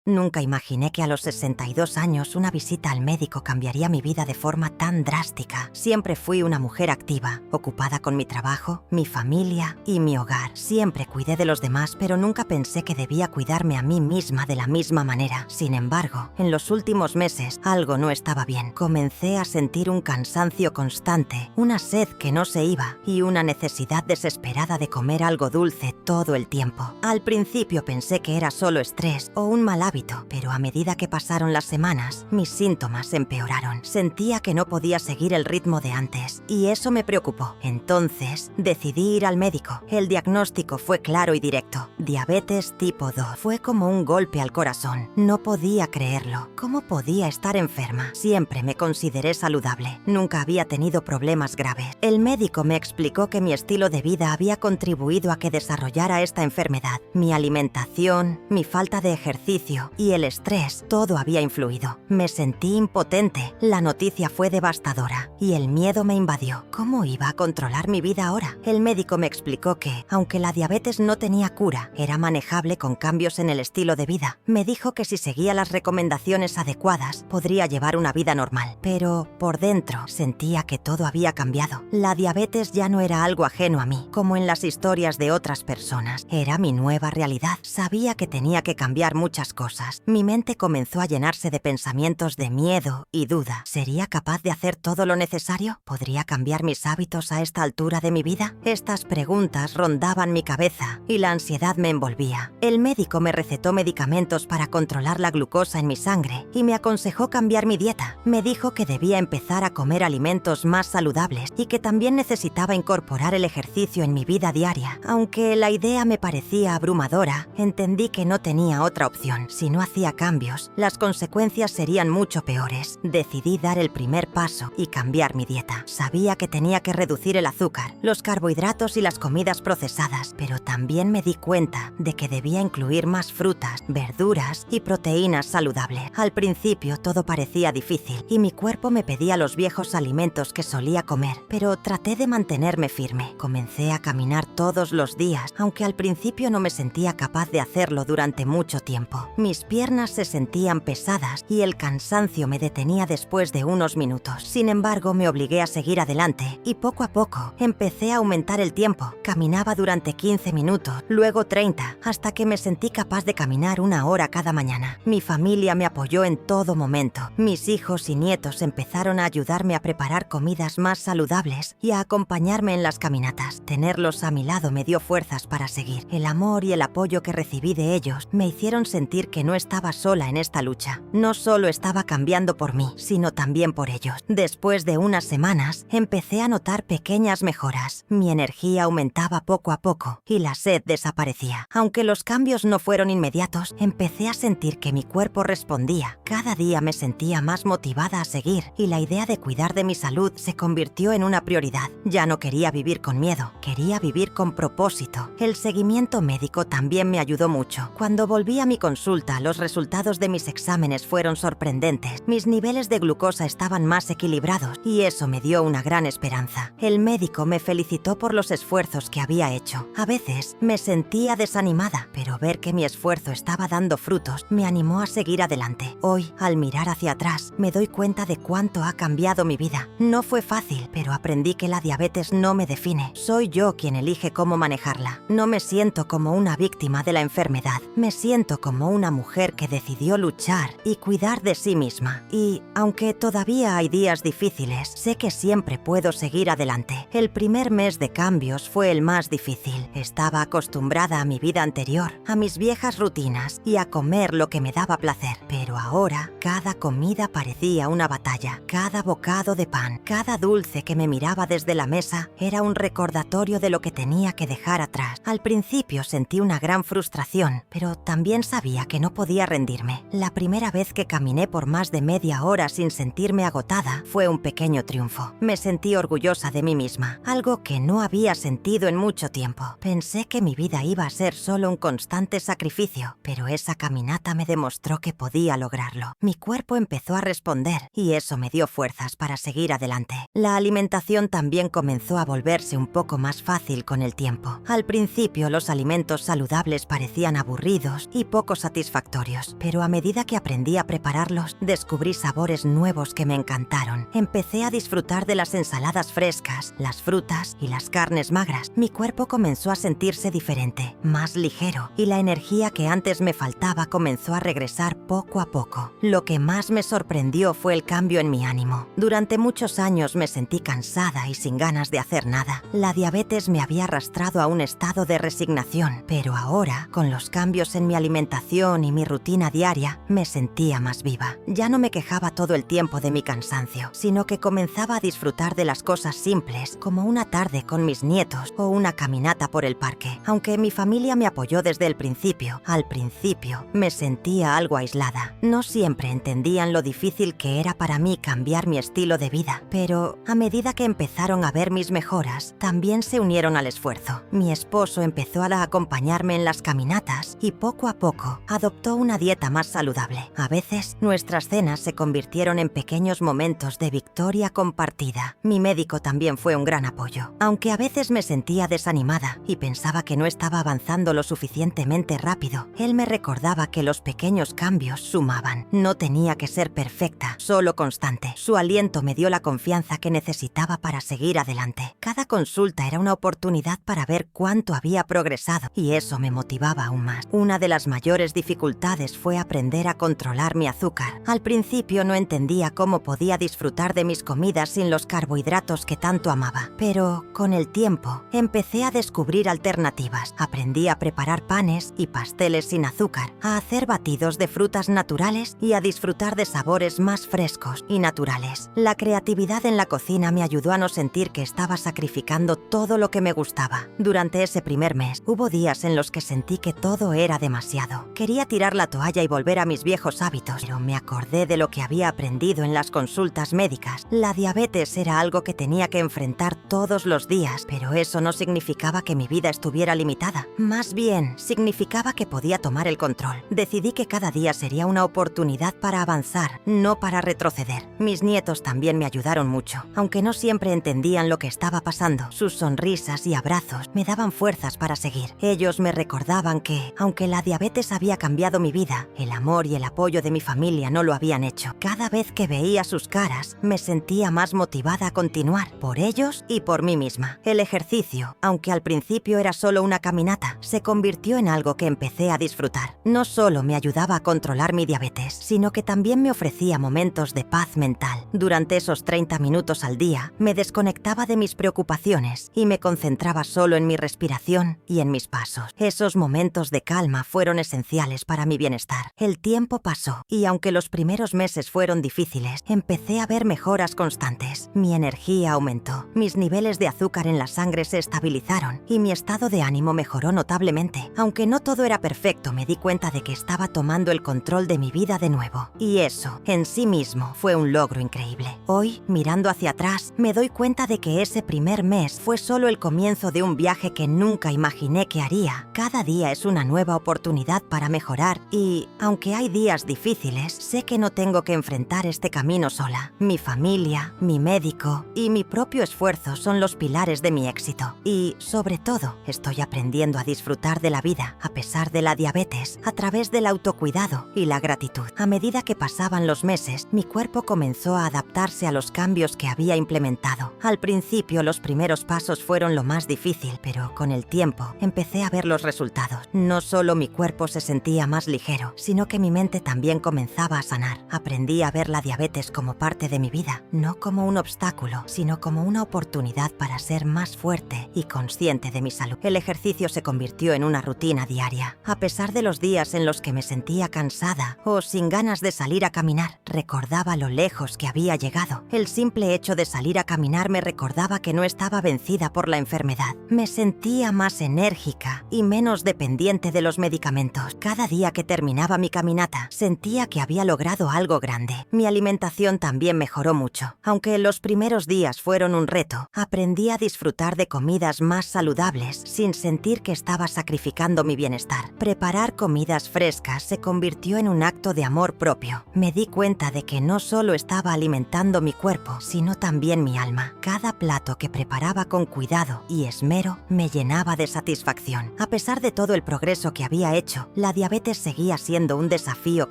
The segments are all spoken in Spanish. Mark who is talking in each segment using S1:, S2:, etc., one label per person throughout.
S1: Nunca imaginé que a los 62 años una visita al médico cambiaría mi vida de forma tan drástica. Siempre fui una mujer activa, ocupada con mi trabajo, mi familia y mi hogar. Siempre cuidé de los demás, pero nunca pensé que debía cuidarme a mí misma de la misma manera. Sin embargo, en los últimos meses algo no estaba bien. Comencé a sentir un cansancio constante, una sed que no se iba y una necesidad desesperada de comer algo dulce todo el tiempo. Al principio pensé que era solo estrés o un mal hábito, pero a medida que pasaron las semanas, mis síntomas empeoraron. Sentía que no podía seguir el ritmo de antes y eso me preocupó. Entonces, decidí ir al médico. El diagnóstico fue claro y directo: diabetes tipo 2. Fue como un golpe al corazón. No podía creerlo. ¿Cómo podía estar enferma? Siempre me consideré saludable. Nunca había tenido problemas graves. El médico me explicó que mi estilo de vida había contribuido a que desarrollara esta enfermedad. Mi alimentación, mi falta de ejercicio y el estrés, todo había influido. Me sentí impotente. La noticia fue devastadora y el miedo me invadió. ¿Cómo iba a controlar mi vida ahora? El médico me explicó que, aunque la diabetes no tenía cura, era manejable con cambios en el estilo de vida. Me dijo que si seguía las recomendaciones adecuadas, podría llevar una vida normal. Pero por dentro sentía que todo había cambiado. La diabetes ya no era algo ajeno a mí, como en las historias de otras personas. Era mi nueva realidad. Sabía que tenía que cambiar muchas cosas. Mi mente comenzó a llenarse de pensamientos de miedo y duda. ¿Sería capaz de hacer todo lo necesario? ¿Podría cambiar mis hábitos a esta altura de mi vida? Estas preguntas rondaban mi cabeza y la ansiedad me envolvía. El médico me recetó medicamentos para controlar la glucosa en mi sangre y me aconsejó cambiar mi dieta. Me dijo que debía empezar a comer alimentos más saludables y que también necesitaba incorporar el ejercicio en mi vida diaria. Aunque la idea me parecía abrumadora, entendí que no tenía otra opción. Si no hacía cambios, las consecuencias serían mucho peores. Decidí dar el primer paso y cambiar mi dieta. Sabía que tenía que reducir el azúcar, los carbohidratos y las comidas procesadas, pero también me di cuenta de que debía incluir más frutas, verduras y proteínas saludables. Al principio todo parecía difícil y mi cuerpo me pedía los viejos alimentos que solía comer, pero traté de mantenerme firme. Comencé a caminar todos los días, aunque al principio no me sentía capaz de hacerlo durante mucho tiempo. Mis piernas se sentían pesadas y el cansancio me detenía después de unos minutos. Sin embargo, me obligué a seguir adelante y poco a poco empecé a aumentar el tiempo. Caminaba durante 15 minutos, luego 30, hasta que me sentí capaz de caminar 1 hora cada mañana. Mi familia me apoyó en todo momento. Mis hijos y nietos empezaron a ayudarme a preparar comidas más saludables y a acompañarme en las caminatas. Tenerlos a mi lado me dio fuerzas para seguir. El amor y el apoyo que recibí de ellos me hicieron sentir que no estaba sola en esta lucha. No solo estaba cambiando por mí, sino también por ellos. Después de unas semanas, empecé a notar pequeñas mejoras. Mi energía aumentaba poco a poco y la sed desaparecía. Aunque los cambios no fueron inmediatos, empecé a sentir que mi cuerpo respondía. Cada día me sentía más motivada a seguir y la idea de cuidar de mi salud se convirtió en una prioridad. Ya no quería vivir con miedo, quería vivir con propósito. El seguimiento médico también me ayudó mucho. Cuando volví a mi consulta, los resultados de mis exámenes fueron sorprendentes. Mis niveles de glucosa estaban más equilibrados y eso me dio una gran esperanza. El médico me felicitó por los esfuerzos que había hecho. A veces me sentía desanimada, pero ver que mi esfuerzo estaba dando frutos me animó a seguir adelante. Hoy, al mirar hacia atrás, me doy cuenta de cuánto ha cambiado mi vida. No fue fácil, pero aprendí que la diabetes no me define. Soy yo quien elige cómo manejarla. No me siento como una víctima de la enfermedad. Me siento como una mujer que decidió luchar y cuidar de sí misma. Y, aunque todavía hay días difíciles, sé que siempre puedo seguir adelante. El primer mes de cambios fue el más difícil. Estaba acostumbrada a mi vida anterior, a mis viejas rutinas y a comer lo que me daba placer. Pero ahora, cada comida parecía una batalla. Cada bocado de pan, cada dulce que me miraba desde la mesa era un recordatorio de lo que tenía que dejar atrás. Al principio sentí una gran frustración, pero también sabía que no podía rendirme. La primera vez que caminé por más de media hora sin sentirme agotada fue un pequeño triunfo. Me sentí orgullosa de mí misma, algo que no había sentido en mucho tiempo. Pensé que mi vida iba a ser solo un constante sacrificio, pero esa caminata me demostró que podía lograrlo. Mi cuerpo empezó a responder y eso me dio fuerzas para seguir adelante. La alimentación también comenzó a volverse un poco más fácil con el tiempo. Al principio los alimentos saludables parecían aburridos y poco satisfactorios. satisfactorios, pero a medida que aprendí a prepararlos, descubrí sabores nuevos que me encantaron. Empecé a disfrutar de las ensaladas frescas, las frutas y las carnes magras. Mi cuerpo comenzó a sentirse diferente, más ligero, y la energía que antes me faltaba comenzó a regresar poco a poco. Lo que más me sorprendió fue el cambio en mi ánimo. Durante muchos años me sentí cansada y sin ganas de hacer nada. La diabetes me había arrastrado a un estado de resignación, pero ahora, con los cambios en mi alimentación y mi rutina diaria, me sentía más viva. Ya no me quejaba todo el tiempo de mi cansancio, sino que comenzaba a disfrutar de las cosas simples, como una tarde con mis nietos o una caminata por el parque. Aunque mi familia me apoyó desde el principio, al principio me sentía algo aislada. No siempre entendían lo difícil que era para mí cambiar mi estilo de vida, pero a medida que empezaron a ver mis mejoras, también se unieron al esfuerzo. Mi esposo empezó a acompañarme en las caminatas y poco a poco adoptó una dieta más saludable. A veces, nuestras cenas se convirtieron en pequeños momentos de victoria compartida. Mi médico también fue un gran apoyo. Aunque a veces me sentía desanimada y pensaba que no estaba avanzando lo suficientemente rápido, él me recordaba que los pequeños cambios sumaban. No tenía que ser perfecta, solo constante. Su aliento me dio la confianza que necesitaba para seguir adelante. Cada consulta era una oportunidad para ver cuánto había progresado, y eso me motivaba aún más. Una de las mayores dificultades fue aprender a controlar mi azúcar. Al principio no entendía cómo podía disfrutar de mis comidas sin los carbohidratos que tanto amaba, pero con el tiempo empecé a descubrir alternativas. Aprendí a preparar panes y pasteles sin azúcar, a hacer batidos de frutas naturales y a disfrutar de sabores más frescos y naturales. La creatividad en la cocina me ayudó a no sentir que estaba sacrificando todo lo que me gustaba. Durante ese primer mes, hubo días en los que sentí que todo era demasiado. Quería tirar la toalla y volver a mis viejos hábitos, pero me acordé de lo que había aprendido en las consultas médicas. La diabetes era algo que tenía que enfrentar todos los días, pero eso no significaba que mi vida estuviera limitada. Más bien, significaba que podía tomar el control. Decidí que cada día sería una oportunidad para avanzar, no para retroceder. Mis nietos también me ayudaron mucho. Aunque no siempre entendían lo que estaba pasando, sus sonrisas y abrazos me daban fuerzas para seguir. Ellos me recordaban que, aunque la diabetes había cambiado mi vida, el amor y el apoyo de mi familia no lo habían hecho. Cada vez que veía sus caras, me sentía más motivada a continuar, por ellos y por mí misma. El ejercicio, aunque al principio era solo una caminata, se convirtió en algo que empecé a disfrutar. No solo me ayudaba a controlar mi diabetes, sino que también me ofrecía momentos de paz mental. Durante esos 30 minutos al día, me desconectaba de mis preocupaciones y me concentraba solo en mi respiración y en mis pasos. Esos momentos de calma fueron esenciales para mi bienestar. El tiempo pasó y aunque los primeros meses fueron difíciles, empecé a ver mejoras constantes. Mi energía aumentó, mis niveles de azúcar en la sangre se estabilizaron y mi estado de ánimo mejoró notablemente. Aunque no todo era perfecto, me di cuenta de que estaba tomando el control de mi vida de nuevo. Y eso, en sí mismo, fue un logro increíble. Hoy, mirando hacia atrás, me doy cuenta de que ese primer mes fue solo el comienzo de un viaje que nunca imaginé que haría. Cada día es una nueva oportunidad para mejorar y, aunque hay días difíciles, sé que no tengo que enfrentar este camino sola. Mi familia, mi médico y mi propio esfuerzo son los pilares de mi éxito. Y, sobre todo, estoy aprendiendo a disfrutar de la vida, a pesar de la diabetes, a través del autocuidado y la gratitud. A medida que pasaban los meses, mi cuerpo comenzó a adaptarse a los cambios que había implementado. Al principio, los primeros pasos fueron lo más difícil, pero con el tiempo empecé a ver los resultados. No solo mi cuerpo se sentía más ligero, sino que mi mente también comenzaba a sanar. Aprendí a ver la diabetes como parte de mi vida, no como un obstáculo, sino como una oportunidad para ser más fuerte y consciente de mi salud. El ejercicio se convirtió en una rutina diaria. A pesar de los días en los que me sentía cansada o sin ganas de salir a caminar, recordaba lo lejos que había llegado. El simple hecho de salir a caminar me recordaba que no estaba vencida por la enfermedad. Me sentía más enérgica y menos dependiente de los medicamentos. Cada día que terminaba mi caminata, sentía que había logrado algo grande. Mi alimentación también mejoró mucho. Aunque los primeros días fueron un reto, aprendí a disfrutar de comidas más saludables sin sentir que estaba sacrificando mi bienestar. Preparar comidas frescas se convirtió en un acto de amor propio. Me di cuenta de que no solo estaba alimentando mi cuerpo, sino también mi alma. Cada plato que preparaba con cuidado y esmero me llenaba de satisfacción. A pesar de todo el progreso que había hecho, la diabetes diabetes seguía siendo un desafío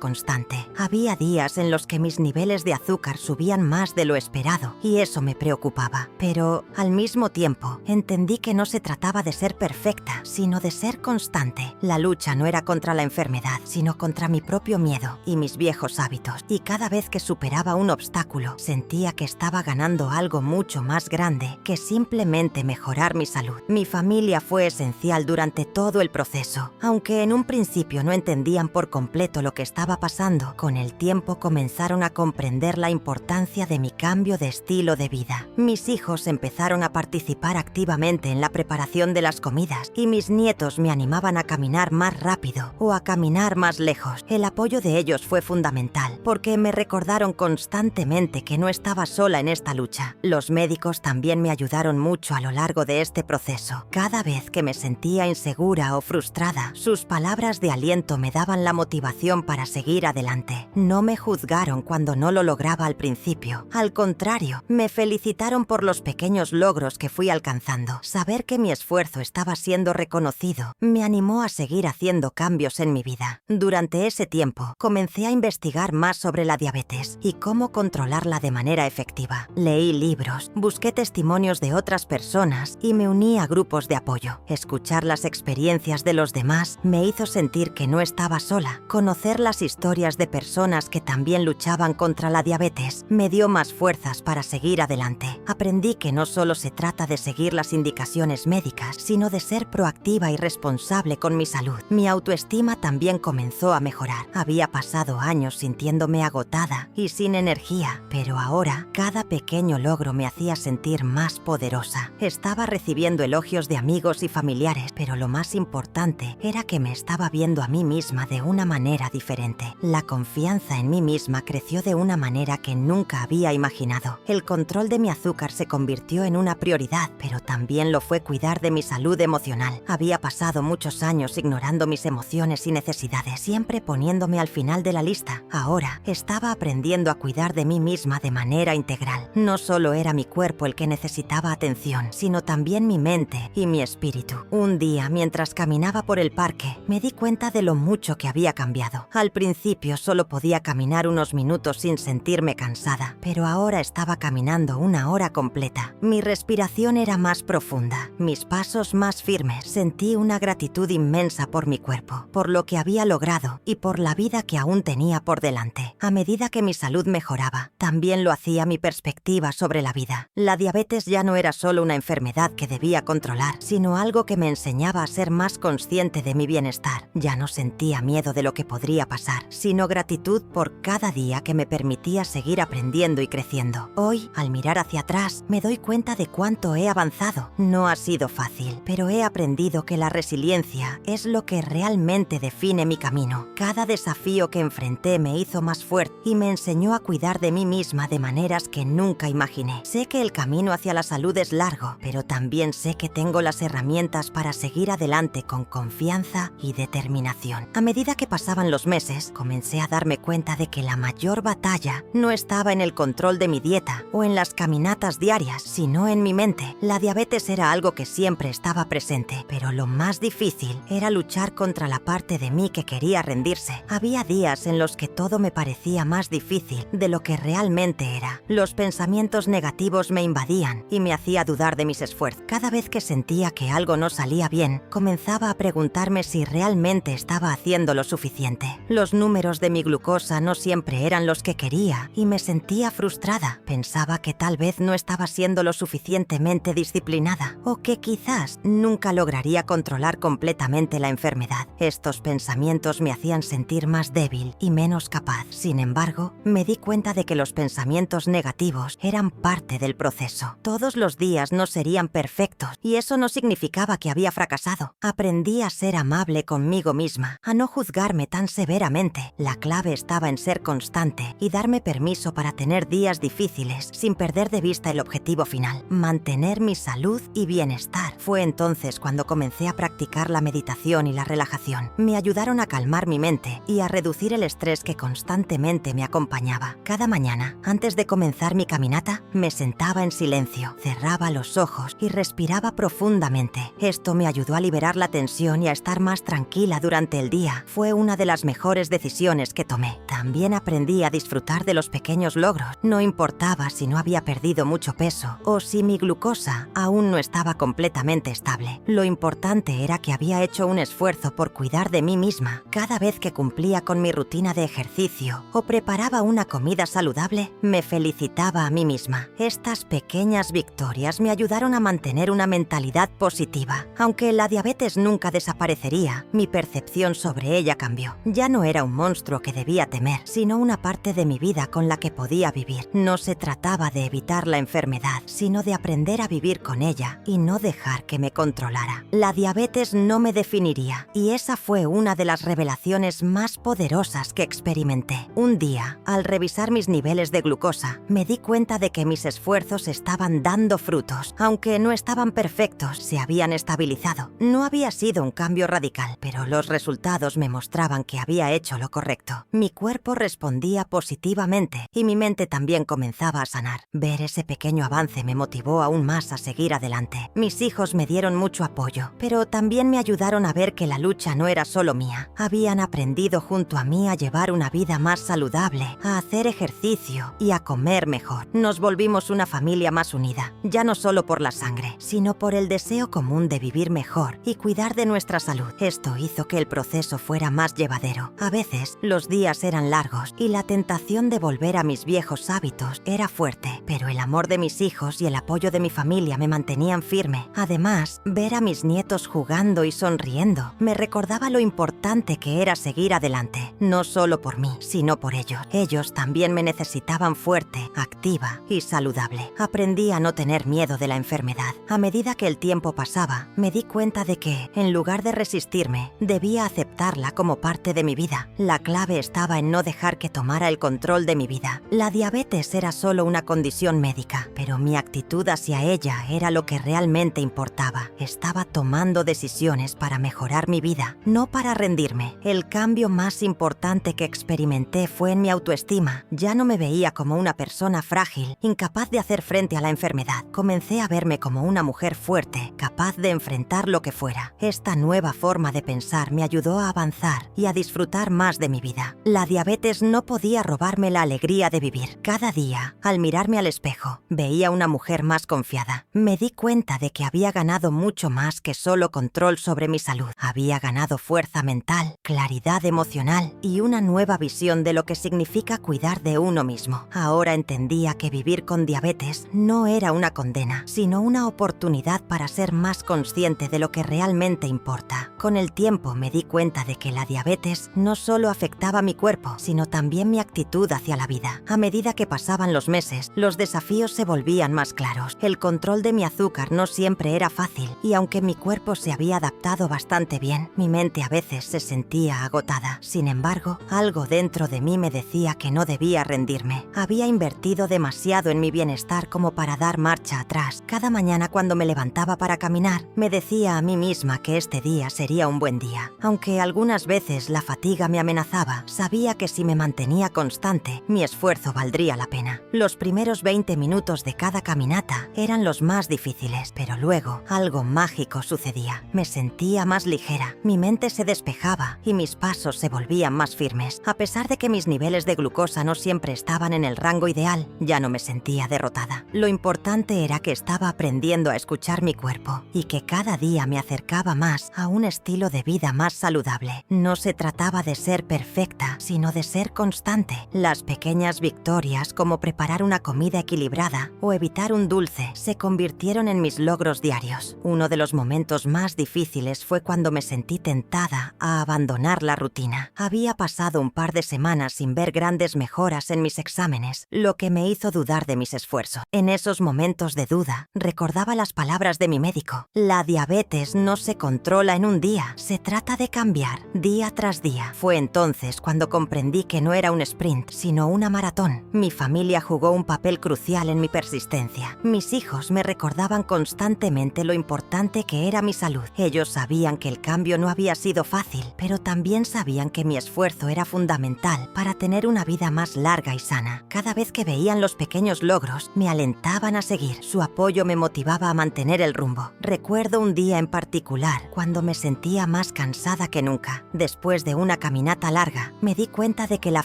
S1: constante. Había días en los que mis niveles de azúcar subían más de lo esperado y eso me preocupaba. Pero, al mismo tiempo, entendí que no se trataba de ser perfecta, sino de ser constante. La lucha no era contra la enfermedad, sino contra mi propio miedo y mis viejos hábitos. Y cada vez que superaba un obstáculo, sentía que estaba ganando algo mucho más grande que simplemente mejorar mi salud. Mi familia fue esencial durante todo el proceso. Aunque en un principio no entendían por completo lo que estaba pasando, con el tiempo comenzaron a comprender la importancia de mi cambio de estilo de vida. Mis hijos empezaron a participar activamente en la preparación de las comidas y mis nietos me animaban a caminar más rápido o a caminar más lejos. El apoyo de ellos fue fundamental porque me recordaron constantemente que no estaba sola en esta lucha. Los médicos también me ayudaron mucho a lo largo de este proceso. Cada vez que me sentía insegura o frustrada, sus palabras de aliento me daban la motivación para seguir adelante. No me juzgaron cuando no lo lograba al principio. Al contrario, me felicitaron por los pequeños logros que fui alcanzando. Saber que mi esfuerzo estaba siendo reconocido me animó a seguir haciendo cambios en mi vida. Durante ese tiempo, comencé a investigar más sobre la diabetes y cómo controlarla de manera efectiva. Leí libros, busqué testimonios de otras personas y me uní a grupos de apoyo. Escuchar las experiencias de los demás me hizo sentir que no estaba sola. Conocer las historias de personas que también luchaban contra la diabetes me dio más fuerzas para seguir adelante. Aprendí que no solo se trata de seguir las indicaciones médicas, sino de ser proactiva y responsable con mi salud. Mi autoestima también comenzó a mejorar. Había pasado años sintiéndome agotada y sin energía, pero ahora cada pequeño logro me hacía sentir más poderosa. Estaba recibiendo elogios de amigos y familiares, pero lo más importante era que me estaba viendo a mí misma de una manera diferente. La confianza en mí misma creció de una manera que nunca había imaginado. El control de mi azúcar se convirtió en una prioridad, pero también lo fue cuidar de mi salud emocional. Había pasado muchos años ignorando mis emociones y necesidades, siempre poniéndome al final de la lista. Ahora estaba aprendiendo a cuidar de mí misma de manera integral. No solo era mi cuerpo el que necesitaba atención, sino también mi mente y mi espíritu. Un día, mientras caminaba por el parque, me di cuenta de lo mucho que había cambiado. Al principio solo podía caminar unos minutos sin sentirme cansada, pero ahora estaba caminando una hora completa. Mi respiración era más profunda, mis pasos más firmes. Sentí una gratitud inmensa por mi cuerpo, por lo que había logrado y por la vida que aún tenía por delante. A medida que mi salud mejoraba, también lo hacía mi perspectiva sobre la vida. La diabetes ya no era solo una enfermedad que debía controlar, sino algo que me enseñaba a ser más consciente de mi bienestar. Ya no sentía miedo de lo que podría pasar, sino gratitud por cada día que me permitía seguir aprendiendo y creciendo. Hoy, al mirar hacia atrás, me doy cuenta de cuánto he avanzado. No ha sido fácil, pero he aprendido que la resiliencia es lo que realmente define mi camino. Cada desafío que enfrenté me hizo más fuerte y me enseñó a cuidar de mí misma de maneras que nunca imaginé. Sé que el camino hacia la salud es largo, pero también sé que tengo las herramientas para seguir adelante con confianza y determinación. A medida que pasaban los meses, comencé a darme cuenta de que la mayor batalla no estaba en el control de mi dieta o en las caminatas diarias, sino en mi mente. La diabetes era algo que siempre estaba presente, pero lo más difícil era luchar contra la parte de mí que quería rendirse. Había días en los que todo me parecía más difícil de lo que realmente era. Los pensamientos negativos me invadían y me hacía dudar de mis esfuerzos. Cada vez que sentía que algo no salía bien, comenzaba a preguntarme si realmente estaba haciendo lo suficiente. Los números de mi glucosa no siempre eran los que quería y me sentía frustrada. Pensaba que tal vez no estaba siendo lo suficientemente disciplinada o que quizás nunca lograría controlar completamente la enfermedad. Estos pensamientos me hacían sentir más débil y menos capaz. Sin embargo, me di cuenta de que los pensamientos negativos eran parte del proceso. Todos los días no serían perfectos y eso no significaba que había fracasado. Aprendí a ser amable conmigo misma, a no juzgarme tan severamente. La clave estaba en ser constante y darme permiso para tener días difíciles sin perder de vista el objetivo final: mantener mi salud y bienestar. Fue entonces cuando comencé a practicar la meditación y la relajación. Me ayudaron a calmar mi mente y a reducir el estrés que constantemente me acompañaba. Cada mañana, antes de comenzar mi caminata, me sentaba en silencio, cerraba los ojos y respiraba profundamente. Esto me ayudó a liberar la tensión y a estar más tranquila durante aquel día fue una de las mejores decisiones que tomé. También aprendí a disfrutar de los pequeños logros. No importaba si no había perdido mucho peso o si mi glucosa aún no estaba completamente estable. Lo importante era que había hecho un esfuerzo por cuidar de mí misma. Cada vez que cumplía con mi rutina de ejercicio o preparaba una comida saludable, me felicitaba a mí misma. Estas pequeñas victorias me ayudaron a mantener una mentalidad positiva. Aunque la diabetes nunca desaparecería, mi percepción sobre ella cambió. Ya no era un monstruo que debía temer, sino una parte de mi vida con la que podía vivir. No se trataba de evitar la enfermedad, sino de aprender a vivir con ella y no dejar que me controlara. La diabetes no me definiría, y esa fue una de las revelaciones más poderosas que experimenté. Un día, al revisar mis niveles de glucosa, me di cuenta de que mis esfuerzos estaban dando frutos. Aunque no estaban perfectos, se habían estabilizado. No había sido un cambio radical, pero los resultados me mostraban que había hecho lo correcto. Mi cuerpo respondía positivamente y mi mente también comenzaba a sanar. Ver ese pequeño avance me motivó aún más a seguir adelante. Mis hijos me dieron mucho apoyo, pero también me ayudaron a ver que la lucha no era solo mía. Habían aprendido junto a mí a llevar una vida más saludable, a hacer ejercicio y a comer mejor. Nos volvimos una familia más unida, ya no solo por la sangre, sino por el deseo común de vivir mejor y cuidar de nuestra salud. Esto hizo que el proceso fuera más llevadero. A veces, los días eran largos y la tentación de volver a mis viejos hábitos era fuerte, pero el amor de mis hijos y el apoyo de mi familia me mantenían firme. Además, ver a mis nietos jugando y sonriendo me recordaba lo importante que era seguir adelante, no solo por mí, sino por ellos. Ellos también me necesitaban fuerte, activa y saludable. Aprendí a no tener miedo de la enfermedad. A medida que el tiempo pasaba, me di cuenta de que, en lugar de resistirme, debía aceptarla como parte de mi vida. La clave estaba en no dejar que tomara el control de mi vida. La diabetes era solo una condición médica, pero mi actitud hacia ella era lo que realmente importaba. Estaba tomando decisiones para mejorar mi vida, no para rendirme. El cambio más importante que experimenté fue en mi autoestima. Ya no me veía como una persona frágil, incapaz de hacer frente a la enfermedad. Comencé a verme como una mujer fuerte, capaz de enfrentar lo que fuera. Esta nueva forma de pensar me ayudó a avanzar y a disfrutar más de mi vida. La diabetes no podía robarme la alegría de vivir. Cada día, al mirarme al espejo, veía una mujer más confiada. Me di cuenta de que había ganado mucho más que solo control sobre mi salud. Había ganado fuerza mental, claridad emocional y una nueva visión de lo que significa cuidar de uno mismo. Ahora entendía que vivir con diabetes no era una condena, sino una oportunidad para ser más consciente de lo que realmente importa. Con el tiempo me di cuenta de que la diabetes no solo afectaba mi cuerpo, sino también mi actitud hacia la vida. A medida que pasaban los meses, los desafíos se volvían más claros. El control de mi azúcar no siempre era fácil, y aunque mi cuerpo se había adaptado bastante bien, mi mente a veces se sentía agotada. Sin embargo, algo dentro de mí me decía que no debía rendirme. Había invertido demasiado en mi bienestar como para dar marcha atrás. Cada mañana cuando me levantaba para caminar, me decía a mí misma que este día sería un buen día. Aunque algunas veces la fatiga me amenazaba, sabía que si me mantenía constante, mi esfuerzo valdría la pena. Los primeros 20 minutos de cada caminata eran los más difíciles, pero luego algo mágico sucedía. Me sentía más ligera, mi mente se despejaba y mis pasos se volvían más firmes. A pesar de que mis niveles de glucosa no siempre estaban en el rango ideal, ya no me sentía derrotada. Lo importante era que estaba aprendiendo a escuchar mi cuerpo y que cada día me acercaba más a un estilo de vida más saludable. No se trataba de ser perfecta, sino de ser constante. Las pequeñas victorias, como preparar una comida equilibrada o evitar un dulce, se convirtieron en mis logros diarios. Uno de los momentos más difíciles fue cuando me sentí tentada a abandonar la rutina. Había pasado un par de semanas sin ver grandes mejoras en mis exámenes, lo que me hizo dudar de mis esfuerzos. En esos momentos de duda, recordaba las palabras de mi médico. La diabetes no se controla en un día, se trata de cambiar día tras día. Fue entonces cuando comprendí que no era un sprint, sino una maratón. Mi familia jugó un papel crucial en mi persistencia. Mis hijos me recordaban constantemente lo importante que era mi salud. Ellos sabían que el cambio no había sido fácil, pero también sabían que mi esfuerzo era fundamental para tener una vida más larga y sana. Cada vez que veían los pequeños logros, me alentaban a seguir. Su apoyo me motivaba a mantener el rumbo. Recuerdo un día en particular, cuando me sentía más cansada que nunca. Después de una caminata larga, me di cuenta de que la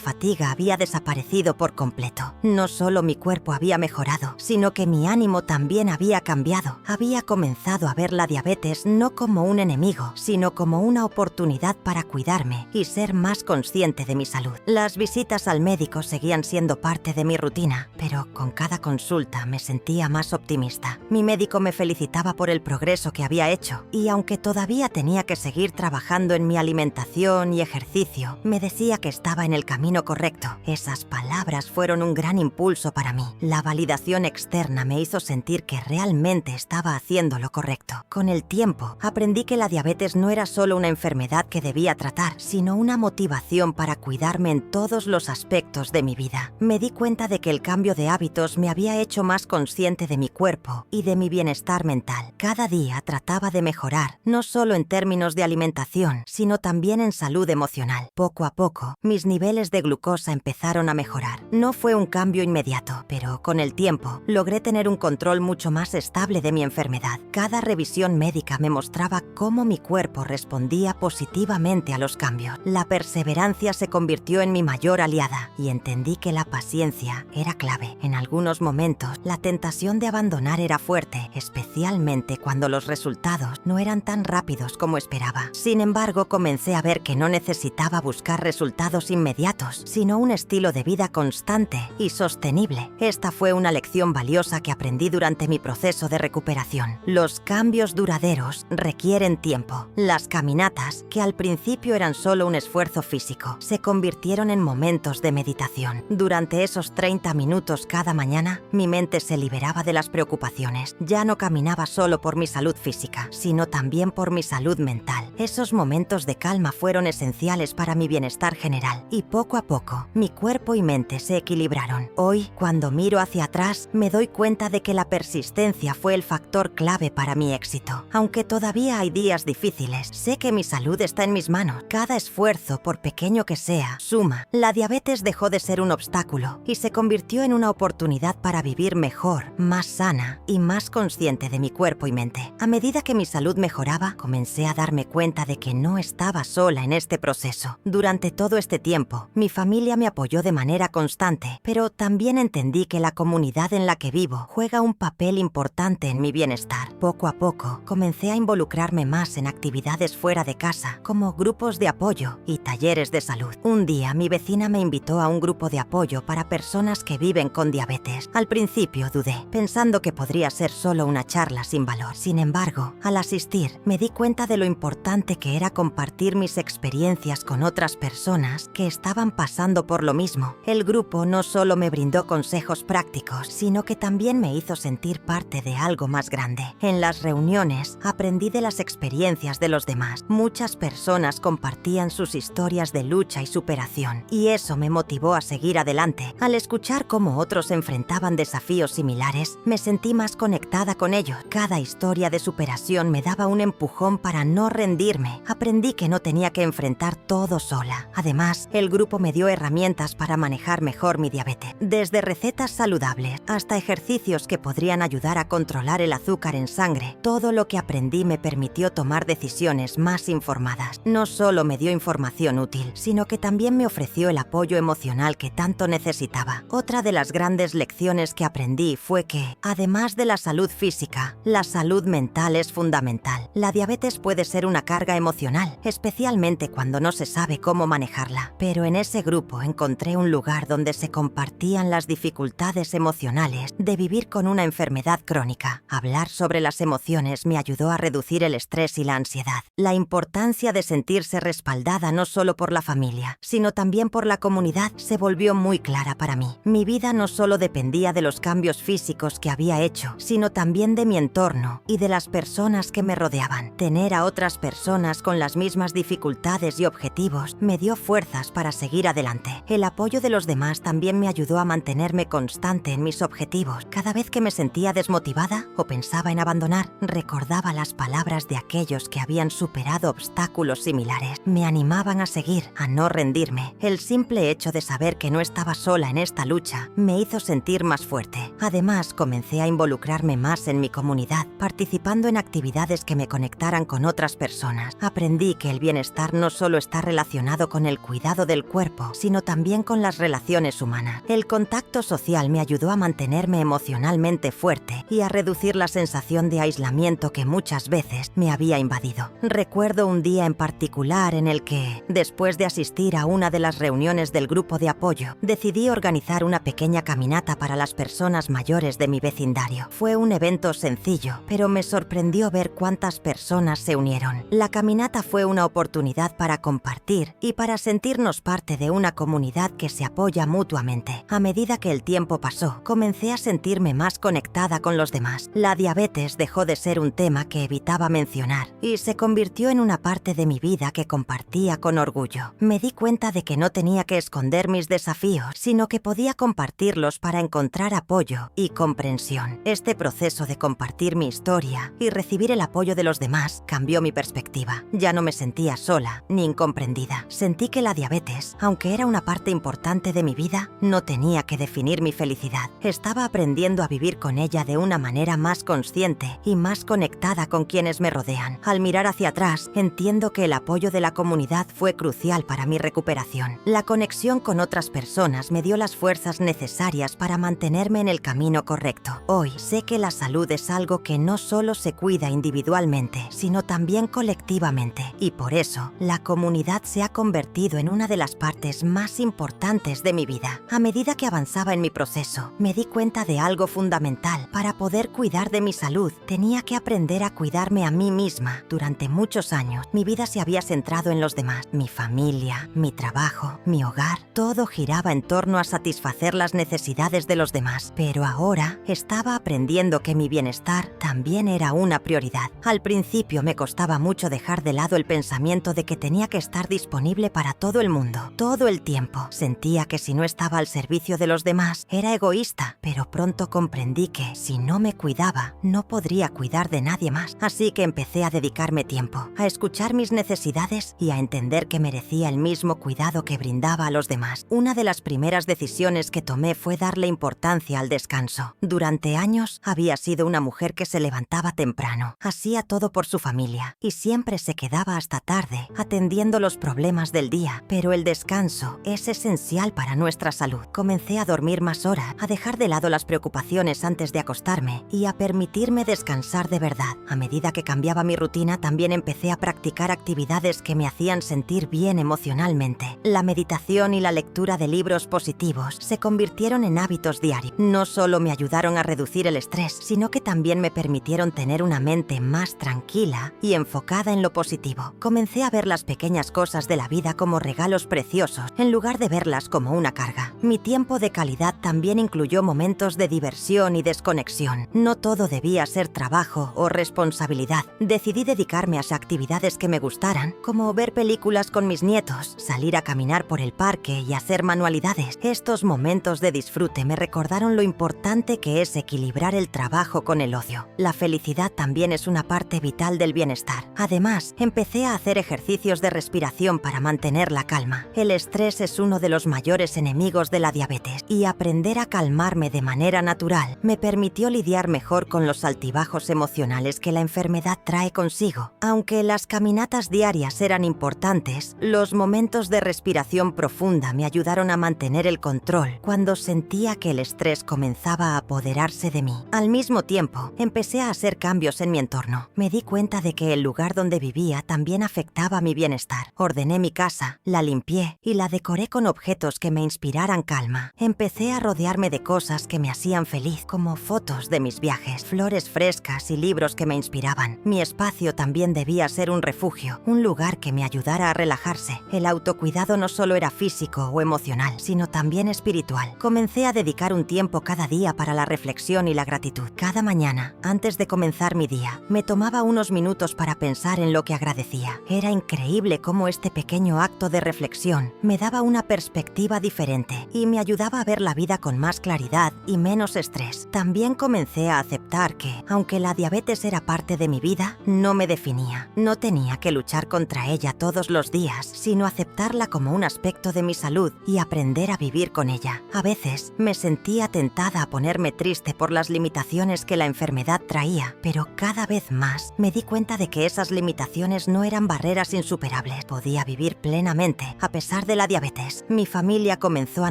S1: fatiga había desaparecido por completo. No solo mi cuerpo había mejorado, sino que mi ánimo también había cambiado. Había comenzado a ver la diabetes no como un enemigo, sino como una oportunidad para cuidarme y ser más consciente de mi salud. Las visitas al médico seguían siendo parte de mi rutina, pero con cada consulta me sentía más optimista. Mi médico me felicitaba por el progreso que había hecho y aunque todavía tenía que seguir trabajando en mi alimentación y ejercicio, me decía que estaba en el camino correcto. Esas palabras fueron un gran impulso para mí. La validación externa me hizo sentir que realmente estaba haciendo lo correcto. Con el tiempo, aprendí que la diabetes no era solo una enfermedad que debía tratar, sino una motivación para cuidarme en todos los aspectos de mi vida. Me di cuenta de que el cambio de hábitos me había hecho más consciente de mi cuerpo y de mi bienestar mental. Cada día trataba de mejorar, no solo en términos de alimentación, sino también en salud emocional. Poco a poco, mis niveles de glucosa empezaron a mejorar. No fue un cambio inmediato, pero con el tiempo logré tener un control mucho más estable de mi enfermedad. Cada revisión médica me mostraba cómo mi cuerpo respondía positivamente a los cambios. La perseverancia se convirtió en mi mayor aliada y entendí que la paciencia era clave. En algunos momentos, la tentación de abandonar era fuerte, especialmente cuando los resultados no eran tan rápidos como esperaba. Sin embargo, comencé a ver que no necesitaba buscar resultados inmediatos, sino un estilo de vida constante y sostenible. Esta fue una lección valiosa que aprendí durante mi proceso de recuperación. Los cambios duraderos requieren tiempo. Las caminatas, que al principio eran solo un esfuerzo físico, se convirtieron en momentos de meditación. Durante esos 30 minutos cada mañana, mi mente se liberaba de las preocupaciones. Ya no caminaba solo por mi salud física, sino también por mi salud mental. Esos momentos de calma fueron esenciales para mi bienestar general y poco a poco, mi cuerpo y mente se equilibraron. Hoy, cuando miro hacia atrás, me doy cuenta de que la persistencia fue el factor clave para mi éxito. Aunque todavía hay días difíciles, sé que mi salud está en mis manos. Cada esfuerzo, por pequeño que sea, suma. La diabetes dejó de ser un obstáculo y se convirtió en una oportunidad para vivir mejor, más sana y más consciente de mi cuerpo y mente. A medida que mi salud mejoraba, comencé a darme cuenta de que no estaba sola en este proceso. Durante todo este tiempo, mi familia me apoyó de manera constante, pero también entendí que la comunidad en la que vivo juega un papel importante en mi bienestar. Poco a poco, comencé a involucrarme más en actividades fuera de casa, como grupos de apoyo y talleres de salud. Un día, mi vecina me invitó a un grupo de apoyo para personas que viven con diabetes. Al principio dudé, pensando que podría ser solo una charla sin valor. Sin embargo, al asistir, me di cuenta de lo importante que era compartir mis experiencias con otras personas que estaban pasando por lo mismo. El grupo no solo me brindó consejos prácticos, sino que también me hizo sentir parte de algo más grande. En las reuniones, aprendí de las experiencias de los demás. Muchas personas compartían sus historias de lucha y superación, y eso me motivó a seguir adelante. Al escuchar cómo otros enfrentaban desafíos similares, me sentí más conectada con ellos. Cada historia de superación me daba un empujón para no rendirme. Aprendí que no tenía que enfrentar todo sola. Además, el grupo me dio herramientas para manejar mejor mi diabetes. Desde recetas saludables hasta ejercicios que podrían ayudar a controlar el azúcar en sangre, todo lo que aprendí me permitió tomar decisiones más informadas. No solo me dio información útil, sino que también me ofreció el apoyo emocional que tanto necesitaba. Otra de las grandes lecciones que aprendí fue que, además de la salud física, la salud mental es fundamental. La diabetes puede ser una carga emocional, especialmente cuando no se sabe cómo manejarla. Pero en ese grupo encontré un lugar donde se compartían las dificultades emocionales de vivir con una enfermedad crónica. Hablar sobre las emociones me ayudó a reducir el estrés y la ansiedad. La importancia de sentirse respaldada no solo por la familia, sino también por la comunidad se volvió muy clara para mí. Mi vida no solo dependía de los cambios físicos que había hecho, sino también de mi entorno y de las personas que me rodeaban. Tener a otras personas con las mismas dificultades y objetivos me dio fuerzas para seguir adelante. El apoyo de los demás también me ayudó a mantenerme constante en mis objetivos. Cada vez que me sentía desmotivada o pensaba en abandonar, recordaba las palabras de aquellos que habían superado obstáculos similares. Me animaban a seguir, a no rendirme. El simple hecho de saber que no estaba sola en esta lucha me hizo sentir más fuerte. Además, comencé a involucrarme más en mi comunidad, participando en actividades que me conectaran con otras personas. Aprendí Aprendí que el bienestar no solo está relacionado con el cuidado del cuerpo, sino también con las relaciones humanas. El contacto social me ayudó a mantenerme emocionalmente fuerte y a reducir la sensación de aislamiento que muchas veces me había invadido. Recuerdo un día en particular en el que, después de asistir a una de las reuniones del grupo de apoyo, decidí organizar una pequeña caminata para las personas mayores de mi vecindario. Fue un evento sencillo, pero me sorprendió ver cuántas personas se unieron. La caminata fue una oportunidad para compartir y para sentirnos parte de una comunidad que se apoya mutuamente. A medida que el tiempo pasó, comencé a sentirme más conectada con los demás. La diabetes dejó de ser un tema que evitaba mencionar y se convirtió en una parte de mi vida que compartía con orgullo. Me di cuenta de que no tenía que esconder mis desafíos, sino que podía compartirlos para encontrar apoyo y comprensión. Este proceso de compartir mi historia y recibir el apoyo de los demás cambió mi perspectiva. Ya no me sentía sola ni incomprendida. Sentí que la diabetes, aunque era una parte importante de mi vida, no tenía que definir mi felicidad. Estaba aprendiendo a vivir con ella de una manera más consciente y más conectada con quienes me rodean. Al mirar hacia atrás, entiendo que el apoyo de la comunidad fue crucial para mi recuperación. La conexión con otras personas me dio las fuerzas necesarias para mantenerme en el camino correcto. Hoy sé que la salud es algo que no solo se cuida individualmente, sino también colectivamente, y por eso la comunidad se ha convertido en una de las partes más importantes de mi vida. A medida que avanzaba en mi proceso, me di cuenta de algo fundamental. Para poder cuidar de mi salud, tenía que aprender a cuidarme a mí misma. Durante muchos años, mi vida se había centrado en los demás. Mi familia, mi trabajo, mi hogar, todo giraba en torno a satisfacer las necesidades de los demás. Pero ahora estaba aprendiendo que mi bienestar también era una prioridad. Al principio me costaba mucho dejar de lado el pensamiento de que tenía que estar disponible para todo el mundo, todo el tiempo. Sentía que si no estaba al servicio de los demás, era egoísta, pero pronto comprendí que, si no me cuidaba, no podría cuidar de nadie más. Así que empecé a dedicarme tiempo, a escuchar mis necesidades y a entender que merecía el mismo cuidado que brindaba a los demás. Una de las primeras decisiones que tomé fue darle importancia al descanso. Durante años había sido una mujer que se levantaba temprano, hacía todo por su familia y siempre se quedaba hasta tarde atendiendo los problemas del día. Pero el descanso es esencial para nuestra salud. Comencé a dormir más horas, a dejar de lado las preocupaciones antes de acostarme y a permitirme descansar de verdad. A medida que cambiaba mi rutina, también empecé a practicar actividades que me hacían sentir bien emocionalmente. La meditación y la lectura de libros positivos se convirtieron en hábitos diarios. No solo me ayudaron a reducir el estrés, sino que también me permitieron tener una mente más tranquila y enfocada en lo positivo. Comencé a ver las pequeñas cosas de la vida como regalos preciosos, en lugar de verlas como una carga. Mi tiempo de calidad también incluyó momentos de diversión y desconexión. No todo debía ser trabajo o responsabilidad. Decidí dedicarme a actividades que me gustaran, como ver películas con mis nietos, salir a caminar por el parque y hacer manualidades. Estos momentos de disfrute me recordaron lo importante que es equilibrar el trabajo con el ocio. La felicidad también es una parte vital del bienestar. Además, empecé a hacer ejercicios de respiración para mantener la calma. El estrés es uno de los mayores enemigos de la diabetes y aprender a calmarme de manera natural me permitió lidiar mejor con los altibajos emocionales que la enfermedad trae consigo. Aunque las caminatas diarias eran importantes, los momentos de respiración profunda me ayudaron a mantener el control cuando sentía que el estrés comenzaba a apoderarse de mí. Al mismo tiempo, empecé a hacer cambios en mi entorno. Me di cuenta de que el lugar donde vivía también afectaba mi bienestar. Ordené mi casa, la limpié y la decoré con objetos que me inspiraran calma. Empecé a rodearme de cosas que me hacían feliz, como fotos de mis viajes, flores frescas y libros que me inspiraban. Mi espacio también debía ser un refugio, un lugar que me ayudara a relajarse. El autocuidado no solo era físico o emocional, sino también espiritual. Comencé a dedicar un tiempo cada día para la reflexión y la gratitud. Cada mañana, antes de comenzar mi día, me tomaba unos minutos para pensar en lo que agradecía. Era increíble cómo este pequeño acto de reflexión me daba una perspectiva diferente y me ayudaba a ver la vida con más claridad y menos estrés. También comencé a aceptar que, aunque la diabetes era parte de mi vida, no me definía. No tenía que luchar contra ella todos los días, sino aceptarla como un aspecto de mi salud y aprender a vivir con ella. A veces me sentía tentada a ponerme triste por las limitaciones que la enfermedad traía, pero cada vez más me di cuenta de que esas limitaciones limitaciones no eran barreras insuperables. Podía vivir plenamente, a pesar de la diabetes. Mi familia comenzó a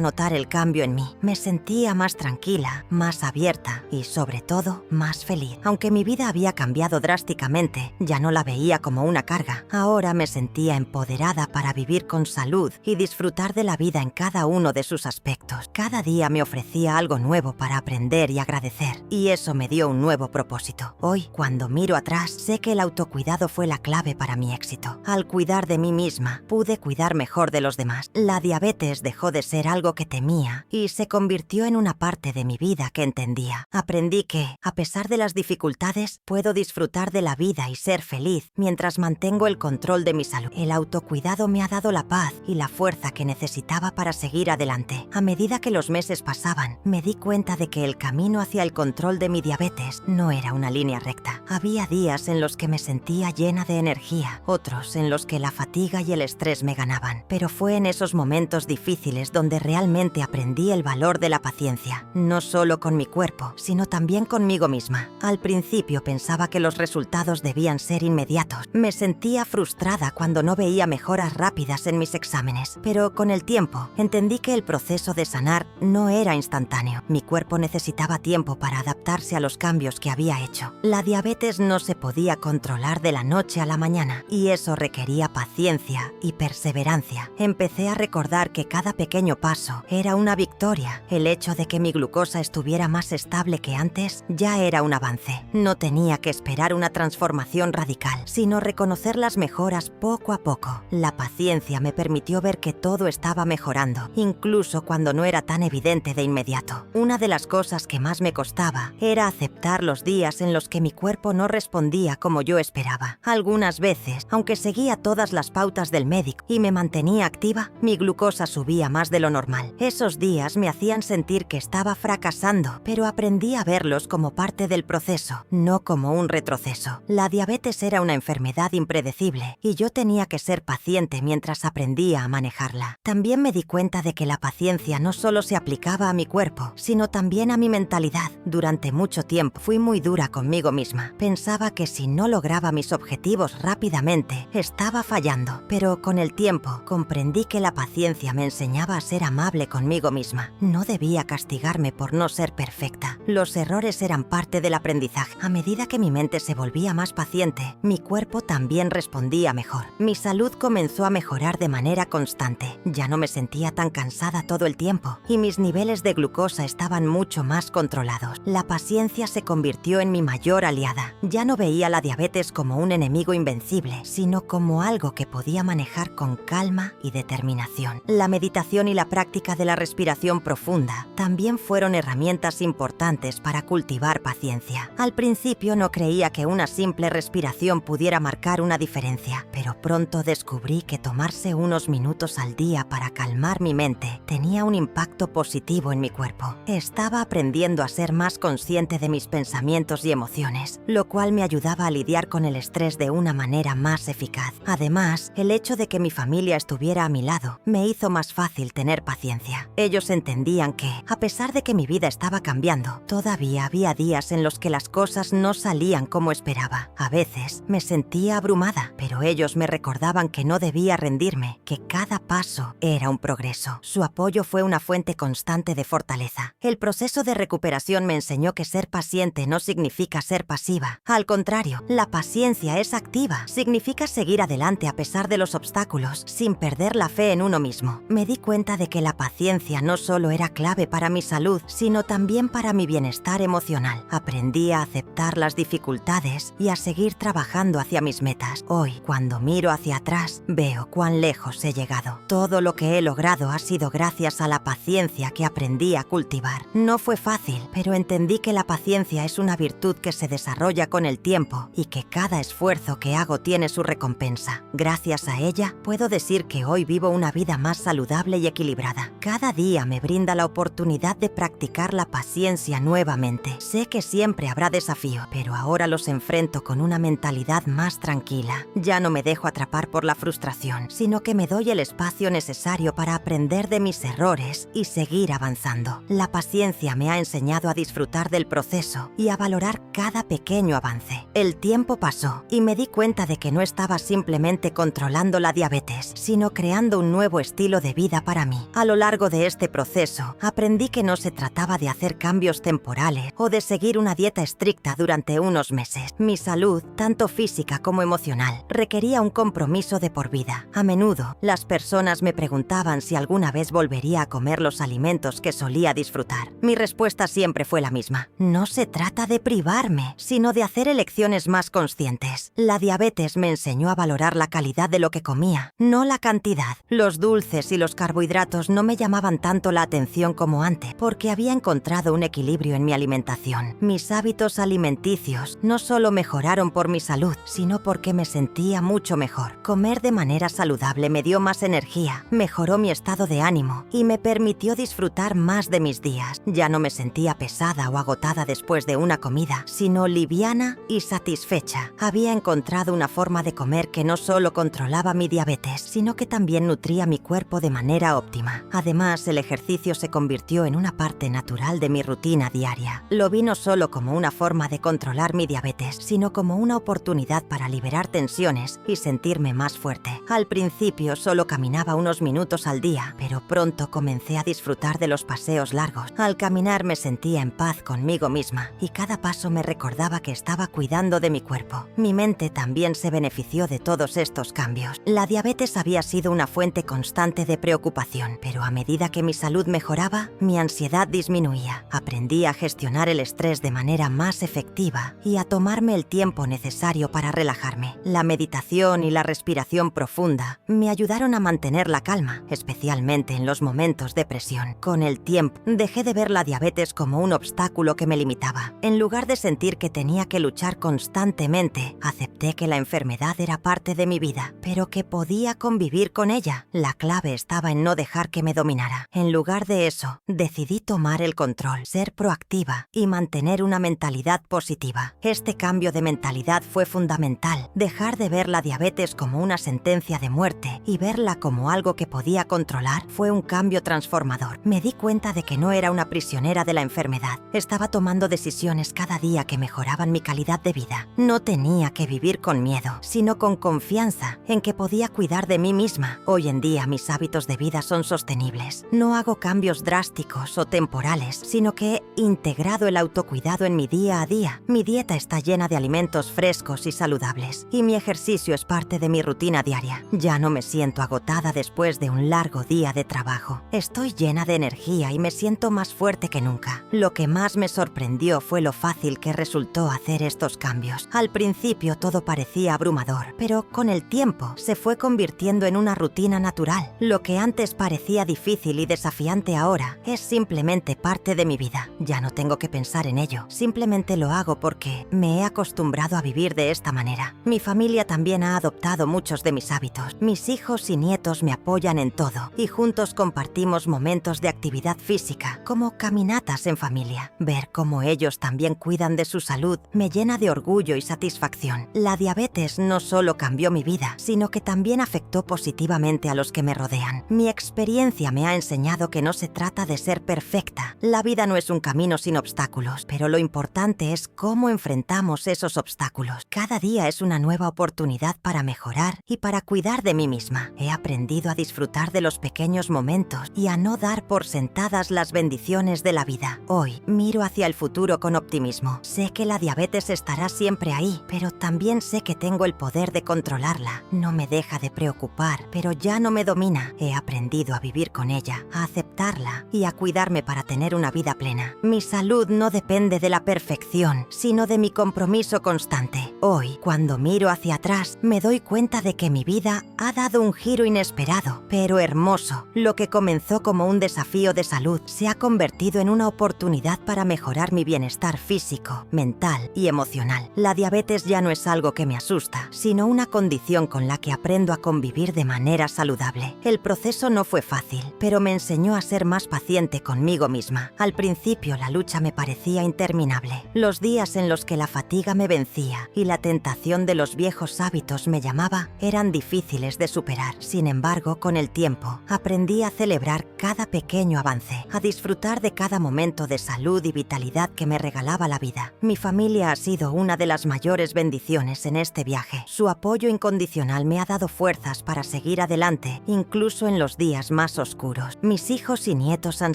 S1: notar el cambio en mí. Me sentía más tranquila, más abierta y, sobre todo, más feliz. Aunque mi vida había cambiado drásticamente, ya no la veía como una carga. Ahora me sentía empoderada para vivir con salud y disfrutar de la vida en cada uno de sus aspectos. Cada día me ofrecía algo nuevo para aprender y agradecer, y eso me dio un nuevo propósito. Hoy, cuando miro atrás, sé que el autocuidado fue la clave para mi éxito. Al cuidar de mí misma, pude cuidar mejor de los demás. La diabetes dejó de ser algo que temía y se convirtió en una parte de mi vida que entendía. Aprendí que, a pesar de las dificultades, puedo disfrutar de la vida y ser feliz mientras mantengo el control de mi salud. El autocuidado me ha dado la paz y la fuerza que necesitaba para seguir adelante. A medida que los meses pasaban, me di cuenta de que el camino hacia el control de mi diabetes no era una línea recta. Había días en los que me sentía llena de energía, otros en los que la fatiga y el estrés me ganaban. Pero fue en esos momentos difíciles donde realmente aprendí el valor de la paciencia, no solo con mi cuerpo, sino también conmigo misma. Al principio pensaba que los resultados debían ser inmediatos. Me sentía frustrada cuando no veía mejoras rápidas en mis exámenes, pero con el tiempo entendí que el proceso de sanar no era instantáneo. Mi cuerpo necesitaba tiempo para adaptarse a los cambios que había hecho. La diabetes no se podía controlar de la noche a la mañana, y eso requería paciencia y perseverancia. Empecé a recordar que cada pequeño paso era una victoria. El hecho de que mi glucosa estuviera más estable que antes ya era un avance. No tenía que esperar una transformación radical, sino reconocer las mejoras poco a poco. La paciencia me permitió ver que todo estaba mejorando, incluso cuando no era tan evidente de inmediato. Una de las cosas que más me costaba era aceptar los días en los que mi cuerpo no respondía como yo esperaba. Algunas veces, aunque seguía todas las pautas del médico y me mantenía activa, mi glucosa subía más de lo normal. Esos días me hacían sentir que estaba fracasando, pero aprendí a verlos como parte del proceso, no como un retroceso. La diabetes era una enfermedad impredecible y yo tenía que ser paciente mientras aprendía a manejarla. También me di cuenta de que la paciencia no solo se aplicaba a mi cuerpo, sino también a mi mentalidad. Durante mucho tiempo fui muy dura conmigo misma. Pensaba que si no lograba mis objetivos rápidamente, estaba fallando. Pero con el tiempo comprendí que la paciencia me enseñaba a ser amable conmigo misma. No debía castigarme por no ser perfecta. Los errores eran parte del aprendizaje. A medida que mi mente se volvía más paciente, mi cuerpo también respondía mejor. Mi salud comenzó a mejorar de manera constante. Ya no me sentía tan cansada todo el tiempo y mis niveles de glucosa estaban mucho más controlados. La paciencia se convirtió en mi mayor aliada. Ya no veía la diabetes como un enemigo invencible, sino como algo que podía manejar con calma y determinación. La meditación y la práctica de la respiración profunda también fueron herramientas importantes para cultivar paciencia. Al principio no creía que una simple respiración pudiera marcar una diferencia, pero pronto descubrí que tomarse unos minutos al día para calmar mi mente tenía un impacto positivo en mi cuerpo. Estaba aprendiendo a ser más consciente de mis pensamientos y emociones, lo cual me ayudaba a lidiar con el estrés de una manera más eficaz. Además, el hecho de que mi familia estuviera a mi lado me hizo más fácil tener paciencia. Ellos entendían que, a pesar de que mi vida estaba cambiando, todavía había días en los que las cosas no salían como esperaba. A veces me sentía abrumada, pero ellos me recordaban que no debía rendirme, que cada paso era un progreso. Su apoyo fue una fuente constante de fortaleza. El proceso de recuperación me enseñó que ser paciente no significa ser pasiva. Al contrario, la paciencia es activa. Significa seguir adelante a pesar de los obstáculos, sin perder la fe en uno mismo. Me di cuenta de que la paciencia no solo era clave para mi salud, sino también para mi bienestar emocional. Aprendí a aceptar las dificultades y a seguir trabajando hacia mis metas. Hoy, cuando miro hacia atrás, veo cuán lejos he llegado. Todo lo que he logrado ha sido gracias a la paciencia que aprendí a cultivar. No fue fácil, pero entendí que la paciencia es una virtud que se desarrolla con el tiempo y que cada esfuerzo que hago tiene su recompensa. Gracias a ella, puedo decir que hoy vivo una vida más saludable y equilibrada. Cada día me brinda la oportunidad de practicar la paciencia nuevamente. Sé que siempre habrá desafío, pero ahora los enfrento con una mentalidad más tranquila. Ya no me dejo atrapar por la frustración, sino que me doy el espacio necesario para aprender de mis errores y seguir avanzando. La paciencia me ha enseñado a disfrutar del proceso y a valorar cada pequeño avance. El tiempo pasó y me di cuenta cuenta de que no estaba simplemente controlando la diabetes, sino creando un nuevo estilo de vida para mí. A lo largo de este proceso, aprendí que no se trataba de hacer cambios temporales o de seguir una dieta estricta durante unos meses. Mi salud, tanto física como emocional, requería un compromiso de por vida. A menudo, las personas me preguntaban si alguna vez volvería a comer los alimentos que solía disfrutar. Mi respuesta siempre fue la misma. No se trata de privarme, sino de hacer elecciones más conscientes. La diabetes me enseñó a valorar la calidad de lo que comía, no la cantidad. Los dulces y los carbohidratos no me llamaban tanto la atención como antes, porque había encontrado un equilibrio en mi alimentación. Mis hábitos alimenticios no solo mejoraron por mi salud, sino porque me sentía mucho mejor. Comer de manera saludable me dio más energía, mejoró mi estado de ánimo y me permitió disfrutar más de mis días. Ya no me sentía pesada o agotada después de una comida, sino liviana y satisfecha. Había encontrado una forma de comer que no solo controlaba mi diabetes, sino que también nutría mi cuerpo de manera óptima. Además, el ejercicio se convirtió en una parte natural de mi rutina diaria. Lo vi no solo como una forma de controlar mi diabetes, sino como una oportunidad para liberar tensiones y sentirme más fuerte. Al principio solo caminaba unos minutos al día, pero pronto comencé a disfrutar de los paseos largos. Al caminar me sentía en paz conmigo misma y cada paso me recordaba que estaba cuidando de mi cuerpo. Mi mente también se benefició de todos estos cambios. La diabetes había sido una fuente constante de preocupación, pero a medida que mi salud mejoraba, mi ansiedad disminuía. Aprendí a gestionar el estrés de manera más efectiva y a tomarme el tiempo necesario para relajarme. La meditación y la respiración profunda me ayudaron a mantener la calma, especialmente en los momentos de presión. Con el tiempo, dejé de ver la diabetes como un obstáculo que me limitaba. En lugar de sentir que tenía que luchar constantemente, acepté que la enfermedad era parte de mi vida, pero que podía convivir con ella. La clave estaba en no dejar que me dominara. En lugar de eso, decidí tomar el control, ser proactiva y mantener una mentalidad positiva. Este cambio de mentalidad fue fundamental. Dejar de ver la diabetes como una sentencia de muerte y verla como algo que podía controlar fue un cambio transformador. Me di cuenta de que no era una prisionera de la enfermedad. Estaba tomando decisiones cada día que mejoraban mi calidad de vida. No tenía que vivir con miedo, sino con confianza en que podía cuidar de mí misma. Hoy en día mis hábitos de vida son sostenibles. No hago cambios drásticos o temporales, sino que he integrado el autocuidado en mi día a día. Mi dieta está llena de alimentos frescos y saludables, y mi ejercicio es parte de mi rutina diaria. Ya no me siento agotada después de un largo día de trabajo. Estoy llena de energía y me siento más fuerte que nunca. Lo que más me sorprendió fue lo fácil que resultó hacer estos cambios. Al principio todo parecía abrumador, pero con el tiempo se fue convirtiendo en una rutina natural. Lo que antes parecía difícil y desafiante ahora es simplemente parte de mi vida. Ya no tengo que pensar en ello, simplemente lo hago porque me he acostumbrado a vivir de esta manera. Mi familia también ha adoptado muchos de mis hábitos. Mis hijos y nietos me apoyan en todo y juntos compartimos momentos de actividad física, como caminatas en familia. Ver cómo ellos también cuidan de su salud me llena de orgullo y satisfacción. La diabetes no solo cambió mi vida, sino que también afectó positivamente a los que me rodean. Mi experiencia me ha enseñado que no se trata de ser perfecta. La vida no es un camino sin obstáculos, pero lo importante es cómo enfrentamos esos obstáculos. Cada día es una nueva oportunidad para mejorar y para cuidar de mí misma. He aprendido a disfrutar de los pequeños momentos y a no dar por sentadas las bendiciones de la vida. Hoy miro hacia el futuro con optimismo. Sé que la diabetes estará siempre ahí, pero también sé que tengo el poder de controlarla. No me deja de preocupar, pero ya no me domina. He aprendido a vivir con ella, a aceptarla y a cuidarme para tener una vida plena. Mi salud no depende de la perfección, sino de mi compromiso constante. Hoy, cuando miro hacia atrás, me doy cuenta de que mi vida ha dado un giro inesperado, pero hermoso. Lo que comenzó como un desafío de salud se ha convertido en una oportunidad para mejorar mi bienestar físico, mental y emocional. La diabetes ya no es algo que me asusta, sino una condición con la que aprendo a convivir de manera saludable. El proceso no fue fácil, pero me enseñó a ser más paciente conmigo misma. Al principio la lucha me parecía interminable. Los días en los que la fatiga me vencía y la tentación de los viejos hábitos me llamaba eran difíciles de superar. Sin embargo, con el tiempo, aprendí a celebrar cada pequeño avance, a disfrutar de cada momento de salud y vitalidad que me regalaba la vida. Mi familia ha sido una de las mayores bendiciones en este este viaje. Su apoyo incondicional me ha dado fuerzas para seguir adelante, incluso en los días más oscuros. Mis hijos y nietos han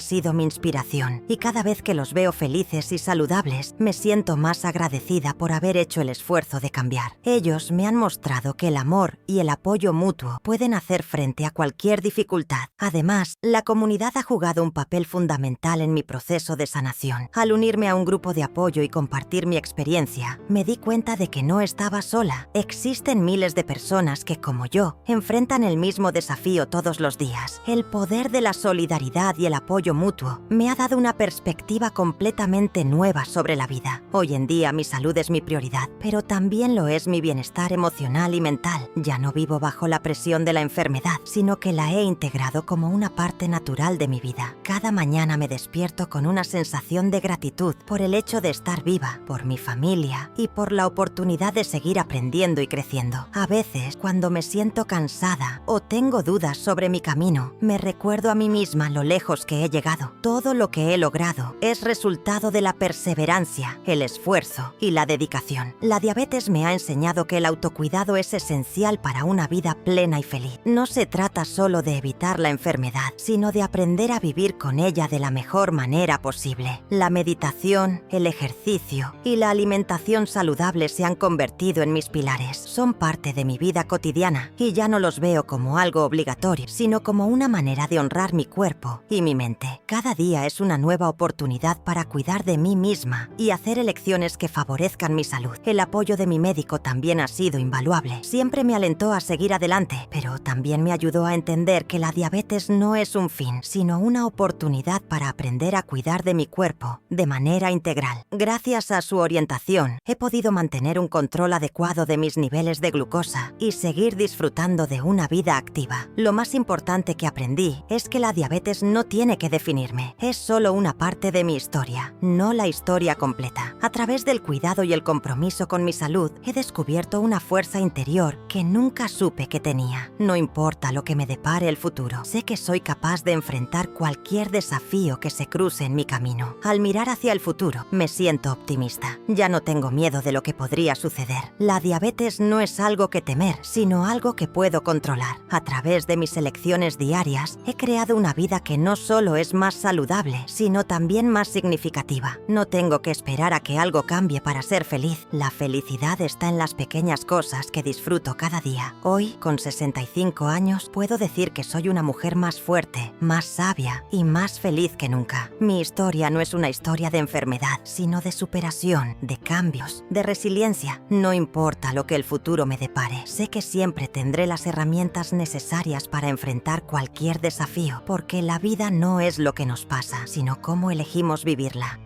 S1: sido mi inspiración, y cada vez que los veo felices y saludables, me siento más agradecida por haber hecho el esfuerzo de cambiar. Ellos me han mostrado que el amor y el apoyo mutuo pueden hacer frente a cualquier dificultad. Además, la comunidad ha jugado un papel fundamental en mi proceso de sanación. Al unirme a un grupo de apoyo y compartir mi experiencia, me di cuenta de que no estaba sola. Existen miles de personas que, como yo, enfrentan el mismo desafío todos los días. El poder de la solidaridad y el apoyo mutuo me ha dado una perspectiva completamente nueva sobre la vida. Hoy en día mi salud es mi prioridad, pero también lo es mi bienestar emocional y mental. Ya no vivo bajo la presión de la enfermedad, sino que la he integrado como una parte natural de mi vida. Cada mañana me despierto con una sensación de gratitud por el hecho de estar viva, por mi familia y por la oportunidad de seguir aprendiendo y creciendo. A veces, cuando me siento cansada o tengo dudas sobre mi camino, me recuerdo a mí misma lo lejos que he llegado. Todo lo que he logrado es resultado de la perseverancia, el esfuerzo y la dedicación. La diabetes me ha enseñado que el autocuidado es esencial para una vida plena y feliz. No se trata solo de evitar la enfermedad, sino de aprender a vivir con ella de la mejor manera posible. La meditación, el ejercicio y la alimentación saludable se han convertido en mis pilares. Son parte de mi vida cotidiana y ya no los veo como algo obligatorio, sino como una manera de honrar mi cuerpo y mi mente. Cada día es una nueva oportunidad para cuidar de mí misma y hacer elecciones que favorezcan mi salud. El apoyo de mi médico también ha sido invaluable. Siempre me alentó a seguir adelante, pero también me ayudó a entender que la diabetes no es un fin, sino una oportunidad para aprender a cuidar de mi cuerpo de manera integral. Gracias a su orientación, he podido mantener un control adecuado de mis niveles de glucosa y seguir disfrutando de una vida activa. Lo más importante que aprendí es que la diabetes no tiene que definirme. Es solo una parte de mi historia, no la historia completa. A través del cuidado y el compromiso con mi salud, he descubierto una fuerza interior que nunca supe que tenía. No importa lo que me depare el futuro, sé que soy capaz de enfrentar cualquier desafío que se cruce en mi camino. Al mirar hacia el futuro, me siento optimista. Ya no tengo miedo de lo que podría suceder. La diabetes no es algo que temer, sino algo que puedo controlar. A través de mis elecciones diarias, he creado una vida que no solo es más saludable, sino también más significativa. No tengo que esperar a que algo cambie para ser feliz. La felicidad está en las pequeñas cosas que disfruto cada día. Hoy, con 65 años, puedo decir que soy una mujer más fuerte, más sabia y más feliz que nunca. Mi historia no es una historia de enfermedad, sino de superación, de cambios, de resiliencia. No importa lo que el futuro me depare, sé que siempre tendré las herramientas necesarias para enfrentar cualquier desafío, porque la vida no es lo que nos pasa, sino cómo elegimos vivirla.